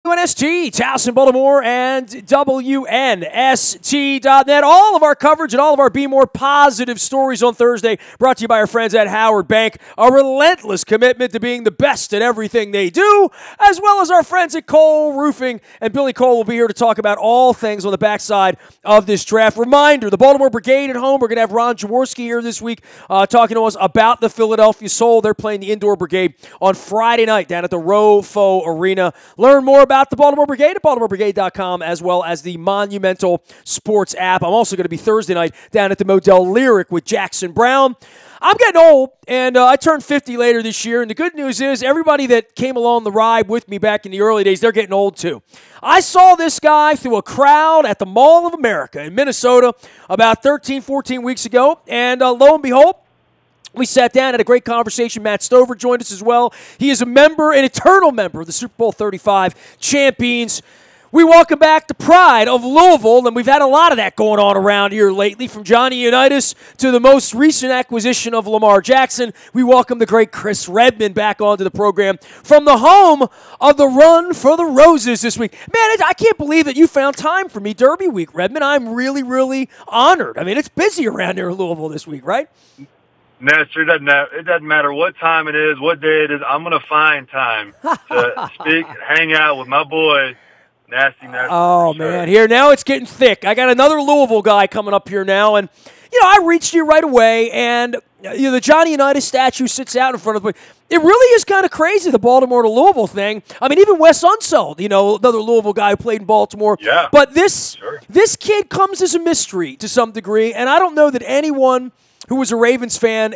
WNST, Towson, Baltimore, and WNST.net. All of our coverage and all of our Be More Positive stories on Thursday brought to you by our friends at Howard Bank. A relentless commitment to being the best at everything they do, as well as our friends at Cole Roofing. And Billy Cole will be here to talk about all things on the backside of this draft. Reminder, the Baltimore Brigade at home. We're going to have Ron Jaworski here this week talking to us about the Philadelphia Soul. They're playing the Indoor Brigade on Friday night down at the Rofo Arena. Learn more about the Baltimore Brigade at BaltimoreBrigade.com, as well as the Monumental Sports app. I'm also going to be Thursday night down at the Modell Lyric with Jackson Brown. I'm getting old, and I turned 50 later this year, and the good news is everybody that came along the ride with me back in the early days, they're getting old too. I saw this guy through a crowd at the Mall of America in Minnesota about 13, 14 weeks ago, and lo and behold, we sat down, had a great conversation. Matt Stover joined us as well. He is a member, an eternal member of the Super Bowl 35 champions. We welcome back the pride of Louisville, and we've had a lot of that going on around here lately, from Johnny Unitas to the most recent acquisition of Lamar Jackson. We welcome the great Chris Redman back onto the program from the home of the Run for the Roses this week. Man, I can't believe that you found time for me Derby week, Redman. I'm really, really honored. I mean, it's busy around here in Louisville this week, right? Nestor, it doesn't matter what time it is, what day it is. I'm going to find time to speak, hang out with my boy, Nasty Nestor. Oh, man. Here, now it's getting thick. I got another Louisville guy coming up here now, and, I reached you right away, and, the Johnny Unitas statue sits out in front of me. It really is kind of crazy, the Baltimore to Louisville thing. I mean, even Wes Unseld, another Louisville guy who played in Baltimore. Yeah. But this kid comes as a mystery to some degree, and I don't know that anyone who was a Ravens fan,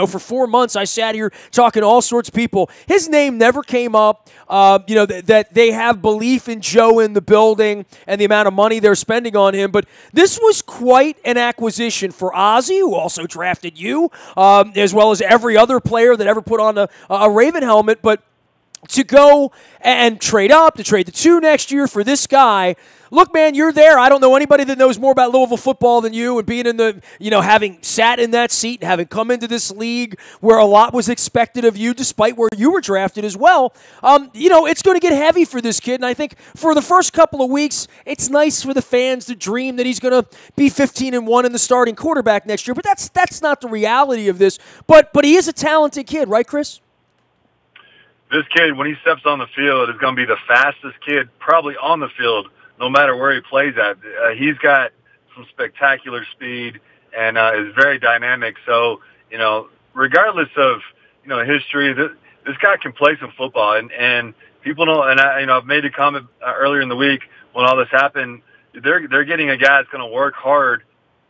for 4 months I sat here talking to all sorts of people. His name never came up, that they have belief in Joe in the building and the amount of money they're spending on him. But this was quite an acquisition for Ozzie, who also drafted you, as well as every other player that ever put on a Raven helmet. But to go and trade up, to trade the 2 next year for this guy. Look, man, you're there. I don't know anybody that knows more about Louisville football than you, and being in the, having sat in that seat and having come into this league where a lot was expected of you, despite where you were drafted as well. It's going to get heavy for this kid, and I think for the first couple of weeks, it's nice for the fans to dream that he's going to be 15-1 in the starting quarterback next year. But that's not the reality of this. But he is a talented kid, right, Chris? This kid, when he steps on the field, is going to be the fastest kid probably on the field, no matter where he plays at. He's got some spectacular speed and is very dynamic. So, regardless of, history, this guy can play some football. And people know, and I've made a comment earlier in the week when all this happened, they're getting a guy that's going to work hard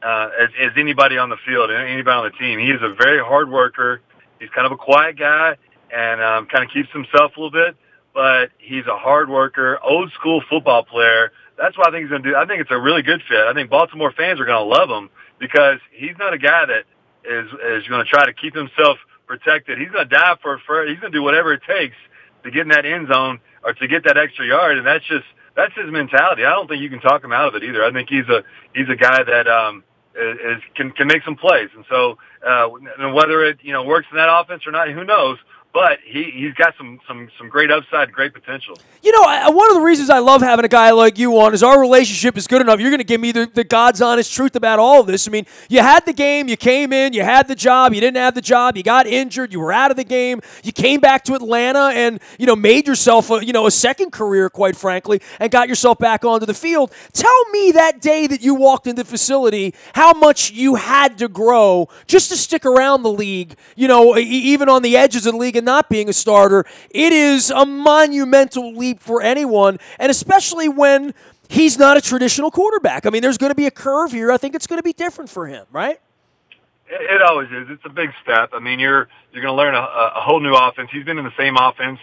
as anybody on the field, anybody on the team. He is a very hard worker. He's kind of a quiet guy and kind of keeps himself a little bit. But he's a hard worker, old school football player. That's what I think he's going to do. I think it's a really good fit. I think Baltimore fans are going to love him because he's not a guy that is going to try to keep himself protected. He's going to dive he's going to do whatever it takes to get in that end zone or to get that extra yard. And that's his mentality. I don't think you can talk him out of it either. I think he's a guy that can make some plays. And so whether it works in that offense or not, who knows? But he's got some great upside, great potential. One of the reasons I love having a guy like you on is our relationship is good enough. You're going to give me the God's honest truth about all of this. I mean, you had the game, you came in, you had the job, you didn't have the job, you got injured, you were out of the game, you came back to Atlanta and, made yourself a second career, quite frankly, and got yourself back onto the field. Tell me that day that you walked into the facility, how much you had to grow just to stick around the league, even on the edges of the league and not being a starter. It is a monumental leap for anyone, and especially when he's not a traditional quarterback. I mean, there's going to be a curve here. I think it's going to be different for him, right? It always is. It's a big step. I mean, you're going to learn a whole new offense. He's been in the same offense,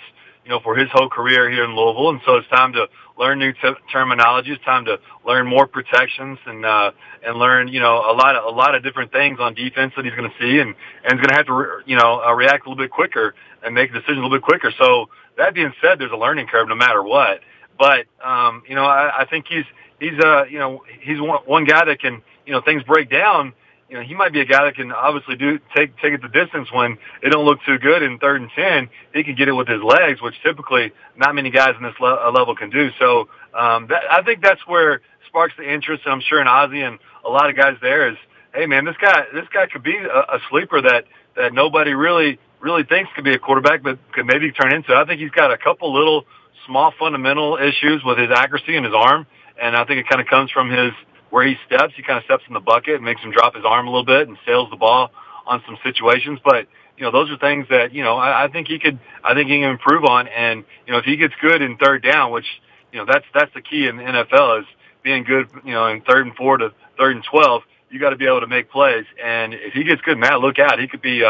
for his whole career here in Louisville, and so it's time to learn new terminology. It's time to learn more protections and learn, a lot of different things on defense that he's going to see, and he's going to have to, react a little bit quicker and make decisions a little bit quicker. So that being said, there's a learning curve no matter what. But I think he's one guy that can, things break down he might be a guy that can obviously take it the distance when it don't look too good in 3rd and 10. He can get it with his legs, which typically not many guys in this level can do. So I think that's where sparks the interest. And I'm sure in Ozzie and a lot of guys there is, hey man, this guy could be a sleeper that nobody really thinks could be a quarterback, but could maybe turn into. I think he's got a couple little small fundamental issues with his accuracy and his arm, and I think it kind of comes from where he steps. He kind of steps in the bucket and makes him drop his arm a little bit and sails the ball on some situations. But those are things that I think he can improve on. And if he gets good in 3rd down, which that's the key in the NFL is being good in 3rd and 4 to 3rd and 12. You got to be able to make plays, and if he gets good, Matt, look out. He could be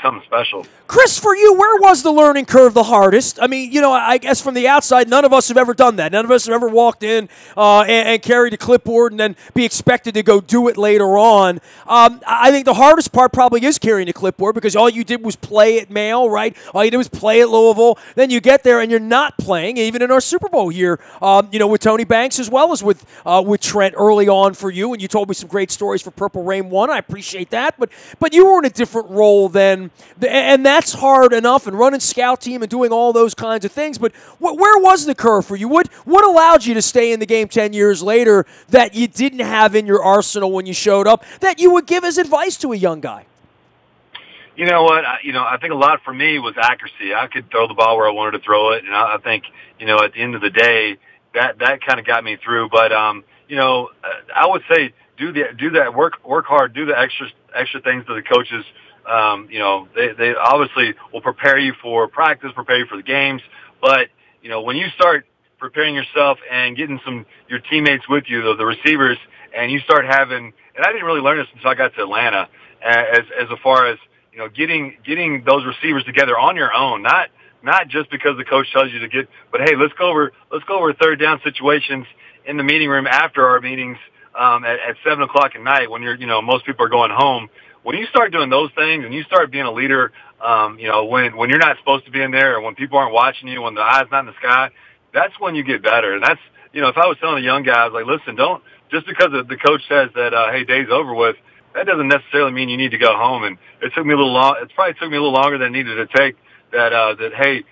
something special. Chris, for you, where was the learning curve the hardest? I mean, I guess from the outside, none of us have ever done that. None of us have ever walked in and carried a clipboard and then be expected to go do it later on. I think the hardest part probably is carrying a clipboard because all you did was play at Mayo, right? All you did was play at Louisville. Then you get there and you're not playing, even in our Super Bowl year, with Tony Banks as well as with Trent early on for you, and you told me some great stories for Purple Rain 1. I appreciate that, but you were in a different role then, and that's hard enough, and running scout team and doing all those kinds of things, but where was the curve for you? What allowed you to stay in the game 10 years later that you didn't have in your arsenal when you showed up that you would give as advice to a young guy? You know what? I think a lot for me was accuracy. I could throw the ball where I wanted to throw it, and I think, at the end of the day, that kind of got me through. But, I would say, do that, work hard, do the extra things that the coaches, they obviously will prepare you for practice, prepare you for the games. But, when you start preparing yourself and getting your teammates with you, the receivers, and you start having, and I didn't really learn this until I got to Atlanta, as far as, getting those receivers together on your own, not just because the coach tells you to get, but hey, let's go over 3rd down situations in the meeting room after our meetings, at 7:00 at night when most people are going home. When you start doing those things and you start being a leader, when you're not supposed to be in there or when people aren't watching you, when the eye's not in the sky, that's when you get better. And that's, if I was telling the young guys, like, listen, don't, just because the coach says that, hey, day's over with, that doesn't necessarily mean you need to go home. And it took me a little long. It probably took me a little longer than it needed to take that, hey,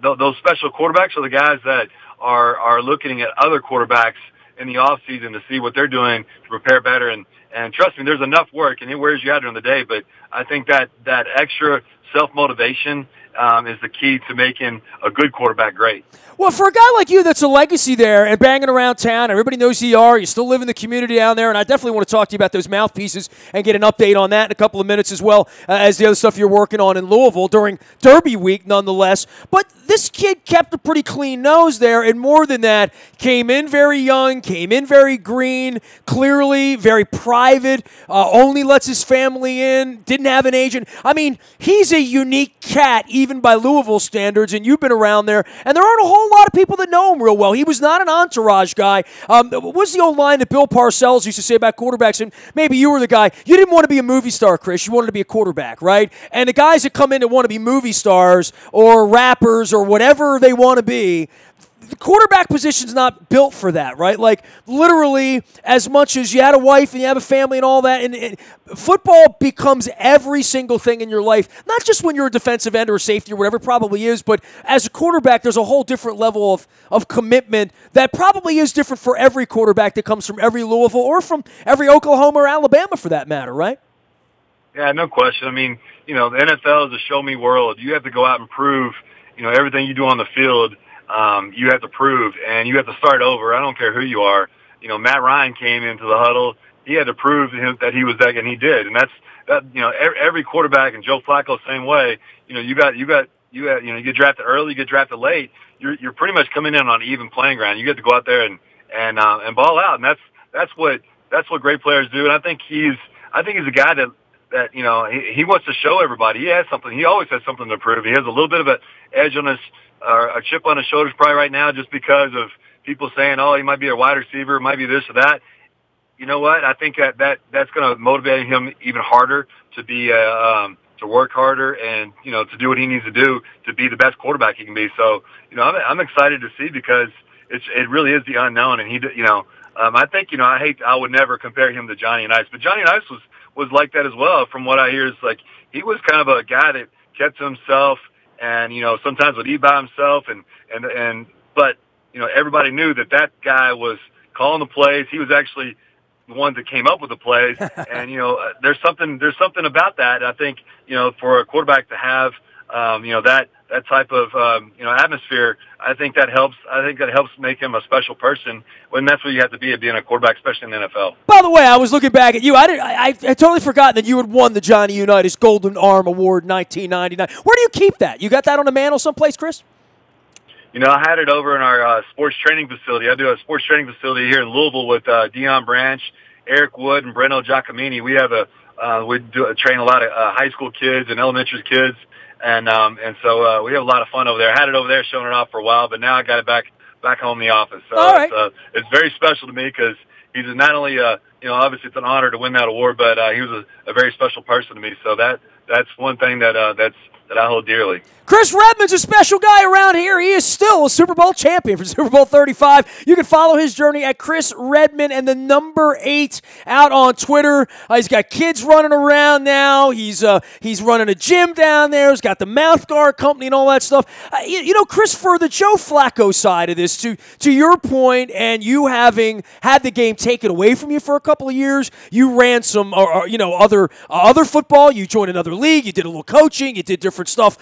those special quarterbacks are the guys that are looking at other quarterbacks in the off season to see what they're doing to prepare better. And trust me, there's enough work and it wears you out during the day. But I think that extra self-motivation is the key to making a good quarterback great. Well, for a guy like you that's a legacy there and banging around town, everybody knows who you are, you still live in the community down there, and I definitely want to talk to you about those mouthpieces and get an update on that in a couple of minutes as well as the other stuff you're working on in Louisville during Derby week nonetheless. But this kid kept a pretty clean nose there, and more than that, came in very young, came in very green, clearly very private, only lets his family in, didn't have an agent. I mean, he's a unique cat even by Louisville standards, and you've been around there, and there aren't a whole lot of people that know him real well. He was not an entourage guy. What was the old line that Bill Parcells used to say about quarterbacks? And maybe you were the guy. You didn't want to be a movie star, Chris. You wanted to be a quarterback, right? And the guys that come in that want to be movie stars or rappers or whatever they want to be, the quarterback position's not built for that, right? Like, literally, as much as you had a wife and you have a family and all that, and football becomes every single thing in your life, not just when you're a defensive end or a safety or whatever it probably is, but as a quarterback, there's a whole different level of commitment that probably is different for every quarterback that comes from every Louisville or from every Oklahoma or Alabama for that matter, right? Yeah, no question. I mean, the NFL is a show-me world. You have to go out and prove, everything you do on the field. You have to prove, and you have to start over. I don't care who you are. Matt Ryan came into the huddle. He had to prove that he was that, and he did. And that's every quarterback, and Joe Flacco same way. You get drafted early, you get drafted late. You're pretty much coming in on an even playing ground. You get to go out there and ball out, and that's what great players do. And I think he's a guy that he wants to show everybody he has something. He always has something to prove. He has a little bit of an edge on his. A chip on his shoulders probably right now just because of people saying, oh, he might be a wide receiver, might be this or that. You know what? I think that's going to motivate him even harder to be to work harder and, to do what he needs to do to be the best quarterback he can be. So, I'm excited to see because it really is the unknown. And I think, I would never compare him to Johnny Unitas, but Johnny Unitas was like that as well. From what I hear, is like he was kind of a guy that kept to himself, and sometimes would eat by himself, but everybody knew that guy was calling the plays. He was actually the one that came up with the plays, and there's something about that. I think for a quarterback to have that type of atmosphere, I think that helps. I think that helps make him a special person. When that's what you have to be at being a quarterback, especially in the NFL. By the way, I was looking back at you. I totally forgot that you had won the Johnny Unitas Golden Arm Award in 1999. Where do you keep that? You got that on a mantle someplace, Chris? I had it over in our sports training facility. I do a sports training facility here in Louisville with Deion Branch, Eric Wood, and Breno Giacomini. We have train a lot of high school kids and elementary kids, and so we have a lot of fun over there. I had it over there showing it off for a while, but now I got it back home in the office. So all right. It's very special to me because he's not only obviously it's an honor to win that award, but he was a very special person to me. So that's one thing that I hold dearly. Chris Redman's a special guy around here. He is still a Super Bowl champion for Super Bowl 35. You can follow his journey at Chris Redman and the number 8 out on Twitter. He's got kids running around now. He's running a gym down there. He's got the mouth guard company and all that stuff. Chris, for the Joe Flacco side of this, to your point, and you having had the game taken away from you for a couple of years, you ran some other football. You joined another league. You did a little coaching. You did different stuff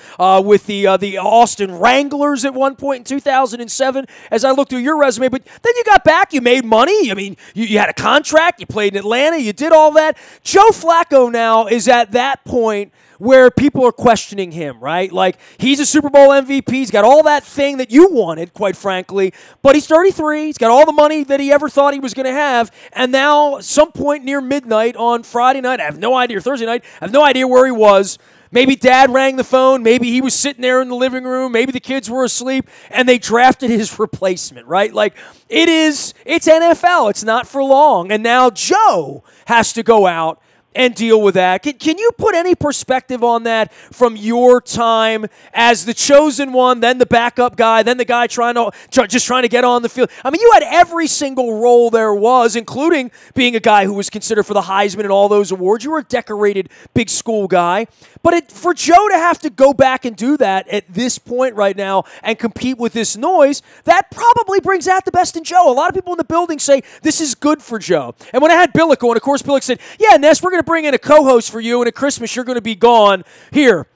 with the Austin Wranglers at one point in 2007, as I looked through your resume. But then you got back, you made money. I mean, you had a contract, you played in Atlanta, you did all that. Joe Flacco now is at that point where people are questioning him, right? Like, he's a Super Bowl MVP. He's got all that thing that you wanted, quite frankly. But he's 33. He's got all the money that he ever thought he was going to have. And now, some point near midnight on Friday night, I have no idea, or Thursday night, I have no idea where he was. Maybe dad rang the phone. Maybe he was sitting there in the living room. Maybe the kids were asleep, and they drafted his replacement, right? Like, it's NFL. It's not for long. And now Joe has to go out and deal with that. Can you put any perspective on that from your time as the chosen one, then the backup guy, then the guy trying to get on the field? I mean, you had every single role there was, including being a guy who was considered for the Heisman and all those awards. You were a decorated big school guy. But for Joe to have to go back and do that at this point right now and compete with this noise, that probably brings out the best in Joe. A lot of people in the building say this is good for Joe. And when I had Billick on, of course, Billick said, yeah, Ness, we're going to bring in a co-host for you, and at Christmas you're going to be gone. Here,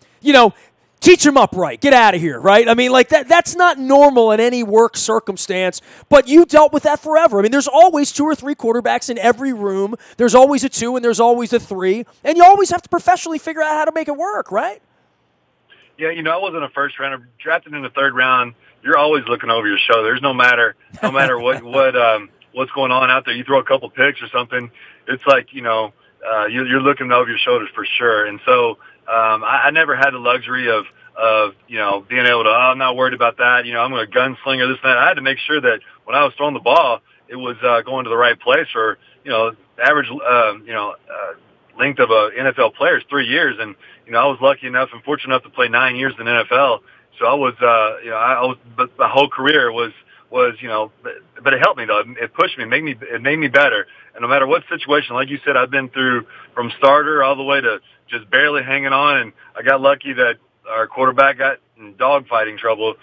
teach him up right. Get out of here, right? I mean, like, that's not normal in any work circumstance, but you dealt with that forever. I mean, there's always 2 or 3 quarterbacks in every room. There's always a 2 and there's always a 3, and you always have to professionally figure out how to make it work, right? Yeah, I wasn't a first rounder. Drafted in the 3rd round, you're always looking over your shoulder. There's no matter what's going on out there. You throw a couple picks or something, it's like, you're looking over your shoulders for sure. And so I never had the luxury of being able to, I'm not worried about that. I'm a gunslinger, this and that. I had to make sure that when I was throwing the ball, it was going to the right place. For, the average, length of a NFL player is 3 years. And, I was lucky enough and fortunate enough to play 9 years in the NFL. So I was, but my whole career was, but it helped me though. It pushed me, it made me better. And no matter what situation, like you said, I've been through from starter all the way to just barely hanging on. And I got lucky that our quarterback got in dogfighting trouble.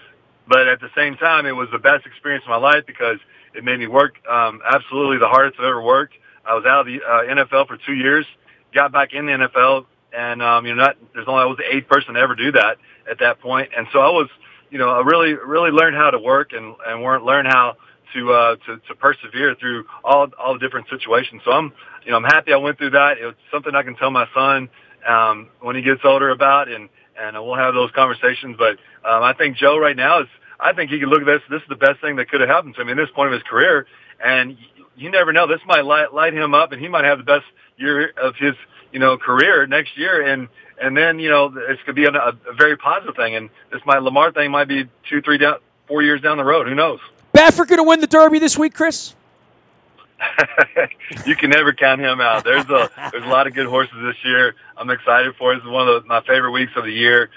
But at the same time, it was the best experience of my life because it made me work absolutely the hardest I've ever worked. I was out of the NFL for 2 years, got back in the NFL, and I was the 8th person to ever do that at that point. And so I was, I really learned how to work and learned how to persevere through all the different situations. So I'm happy I went through that. It's something I can tell my son when he gets older about, and we'll have those conversations. But I think Joe right now I think he can look at this. This is the best thing that could have happened to him in this point of his career. And you never know. This might light him up, and he might have the best year of his career next year. And then this could be a very positive thing. And Lamar thing might be 4 years down the road. Who knows? Baffert going to win the Derby this week, Chris? You can never count him out. There's a lot of good horses this year. I'm excited for it. It's one of my favorite weeks of the year.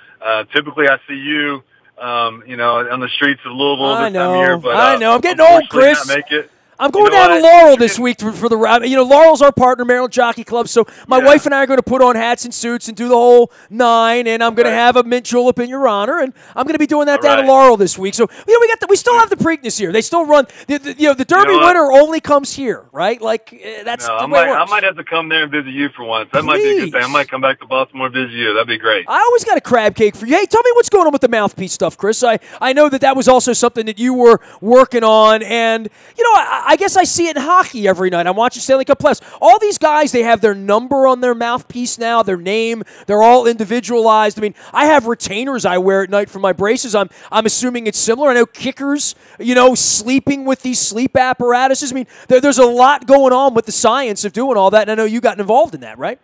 Typically, I see you, on the streets of Louisville this time of year. But I know. I'm getting old, Chris. Not make it. I'm going down to Laurel this week for the Laurel's our partner, Maryland Jockey Club. So my wife and I are going to put on hats and suits and do the whole 9, and I'm going to have a mint julep in your honor, and I'm going to be doing that down to Laurel this week. So we still have the Preakness here. They still run the Derby winner only comes here, right? Like that's the way it works. I might have to come there and visit you for once. That might be a good thing. I might come back to Baltimore and visit you. That'd be great. I always got a crab cake for you. Hey, tell me what's going on with the mouthpiece stuff, Chris. I know that was also something that you were working on, and I guess I see it in hockey every night. I'm watching Stanley Cup Playoffs. All these guys, they have their number on their mouthpiece now, their name. They're all individualized. I mean, I have retainers I wear at night for my braces. I'm assuming it's similar. I know kickers, sleeping with these sleep apparatuses. I mean, there's a lot going on with the science of doing all that, and I know you got involved in that, right?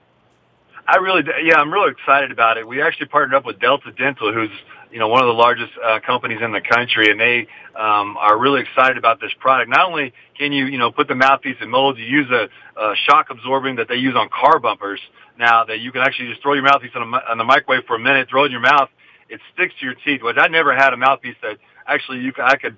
I'm really excited about it. We actually partnered up with Delta Dental, who's one of the largest companies in the country, and they are really excited about this product. Not only can you put the mouthpiece in molds, you use a shock absorbing that they use on car bumpers now, that you can actually just throw your mouthpiece on the microwave for a minute, throw it in your mouth, it sticks to your teeth. Which I never had a mouthpiece that actually I could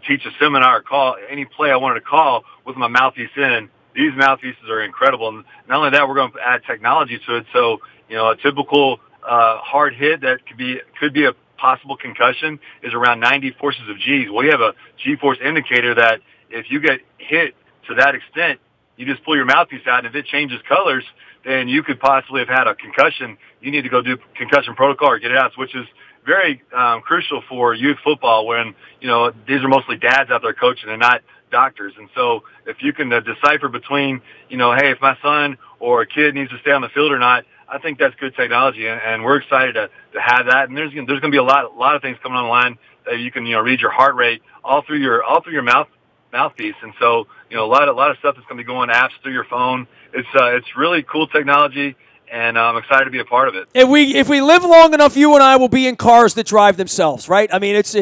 teach a seminar or call any play I wanted to call with my mouthpiece in. These mouthpieces are incredible. And not only that, we're going to add technology to it. So, a typical hard hit that could be a possible concussion is around 90 forces of G's. Well, you have a G-force indicator that if you get hit to that extent, you just pull your mouthpiece out, and if it changes colors, then you could possibly have had a concussion. You need to go do concussion protocol or get it out, which is very crucial for youth football when, these are mostly dads out there coaching and not doctors. And so if you can decipher between, hey, if my son or a kid needs to stay on the field or not, I think that's good technology, and we're excited to have that. And there's going to be a lot of things coming online that you can read your heart rate all through your mouthpiece. And so a lot of stuff that's going to be going apps through your phone. It's really cool technology, and I'm excited to be a part of it. If we live long enough, you and I will be in cars that drive themselves, right? I mean, it's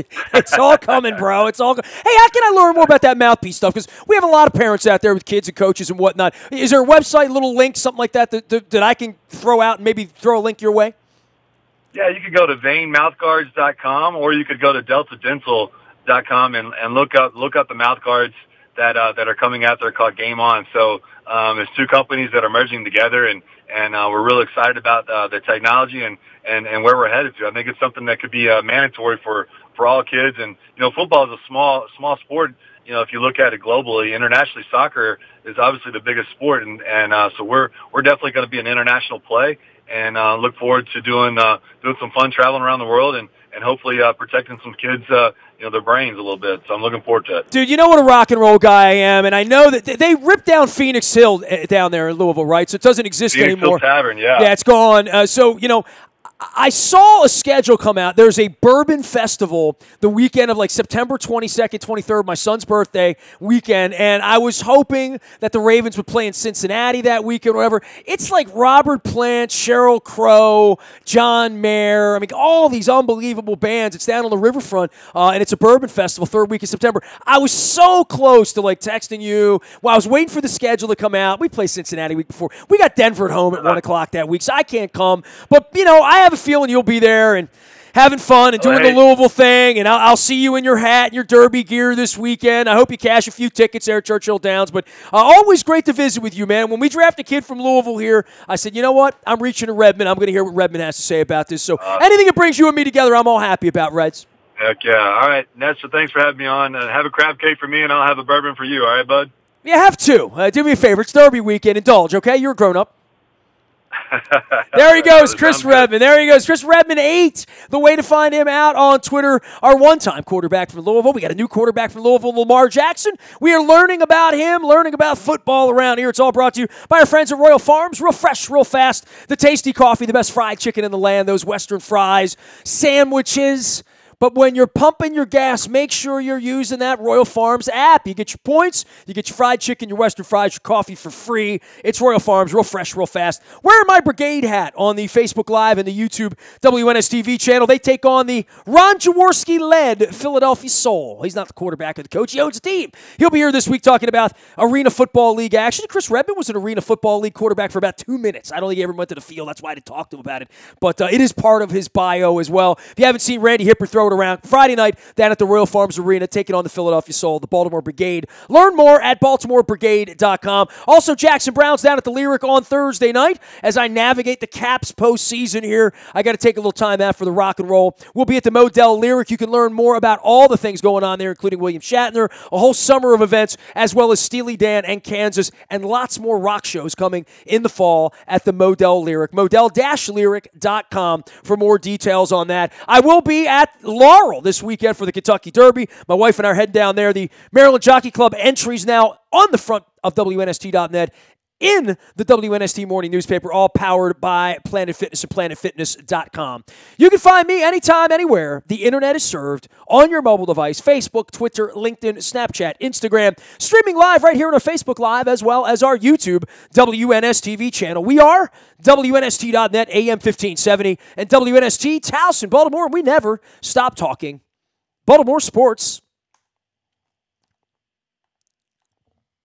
all coming, bro. It's all. Hey, how can I learn more about that mouthpiece stuff? Because we have a lot of parents out there with kids and coaches and whatnot. Is there a website, little link, something like that that I can throw out and maybe throw a link your way? Yeah, you could go to vainmouthguards.com, or you could go to deltadental.com and look up the mouth guards that are coming out there called Game On. So there's two companies that are merging together, and we're really excited about the technology and where we're headed to. I think it's something that could be mandatory for all kids. And football is a small sport. If you look at it globally, internationally, soccer is obviously the biggest sport, and so we're definitely going to be an international play, and look forward to doing some fun traveling around the world and hopefully protecting some kids their brains a little bit. So I'm looking forward to it. Dude, you know what a rock and roll guy I am, and I know that they ripped down Phoenix Hill down there in Louisville, right? So it doesn't exist Phoenix anymore. Hill Tavern, yeah. Yeah, it's gone. So I saw a schedule come out. There's a bourbon festival the weekend of September 22nd, 23rd, my son's birthday weekend, and I was hoping that the Ravens would play in Cincinnati that weekend or whatever. It's like Robert Plant, Sheryl Crow, John Mayer, all these unbelievable bands. It's down on the riverfront, and it's a bourbon festival, third week of September. I was so close to texting you while I was waiting for the schedule to come out. We played Cincinnati week before. We got Denver at home at 1 o'clock that week, so I can't come. But, I have a feeling you'll be there and having fun and doing the Louisville thing, and I'll see you in your hat and your Derby gear this weekend. I hope you cash a few tickets there at Churchill Downs, but always great to visit with you, man. When we draft a kid from Louisville here, I said, you know what? I'm reaching to Redman. I'm going to hear what Redman has to say about this. So anything that brings you and me together, I'm all happy about, Reds. Heck yeah. All right, Nestor, thanks for having me on. Have a crab cake for me, and I'll have a bourbon for you. All right, bud? Yeah, have two. Do me a favor. It's Derby weekend. Indulge, okay? You're a grown-up. There he goes, Chris Redman. There he goes, Chris Redman 8. The way to find him out on Twitter. Our one-time quarterback from Louisville. We got a new quarterback from Louisville, Lamar Jackson. We are learning about him, learning about football around here. It's all brought to you by our friends at Royal Farms. Real fresh, real fast. The tasty coffee, the best fried chicken in the land, those Western fries, sandwiches. But when you're pumping your gas, make sure you're using that Royal Farms app. You get your points, you get your fried chicken, your Western fries, your coffee for free. It's Royal Farms, real fresh, real fast. Wearing my brigade hat on the Facebook Live and the YouTube WNSTV channel. They take on the Ron Jaworski-led Philadelphia Soul. He's not the quarterback or the coach. He owns a team. He'll be here this week talking about Arena Football League action. Chris Redman was an Arena Football League quarterback for about 2 minutes. I don't think he ever went to the field. That's why I didn't talk to him about it. But it is part of his bio as well. If you haven't seen Randy Hipper throw throw it around. Friday night down at the Royal Farms Arena, taking on the Philadelphia Soul, the Baltimore Brigade. Learn more at BaltimoreBrigade.com. Also, Jackson Browns down at the Lyric on Thursday night. As I navigate the Caps postseason here, I got to take a little time out for the rock and roll. We'll be at the Modell Lyric. You can learn more about all the things going on there, including William Shatner, a whole summer of events, as well as Steely Dan and Kansas, and lots more rock shows coming in the fall at the Modell Lyric. Modell-Lyric.com for more details on that. I will be at Laurel this weekend for the Kentucky Derby. My wife and I are heading down there. The Maryland Jockey Club entries now on the front of WNST.net in the WNST morning newspaper, all powered by Planet Fitness and PlanetFitness.com. You can find me anytime, anywhere. The internet is served on your mobile device, Facebook, Twitter, LinkedIn, Snapchat, Instagram, streaming live right here on our Facebook Live, as well as our YouTube WNSTV channel. We are WNST.net, AM 1570, and WNST, Towson, Baltimore. We never stop talking Baltimore sports.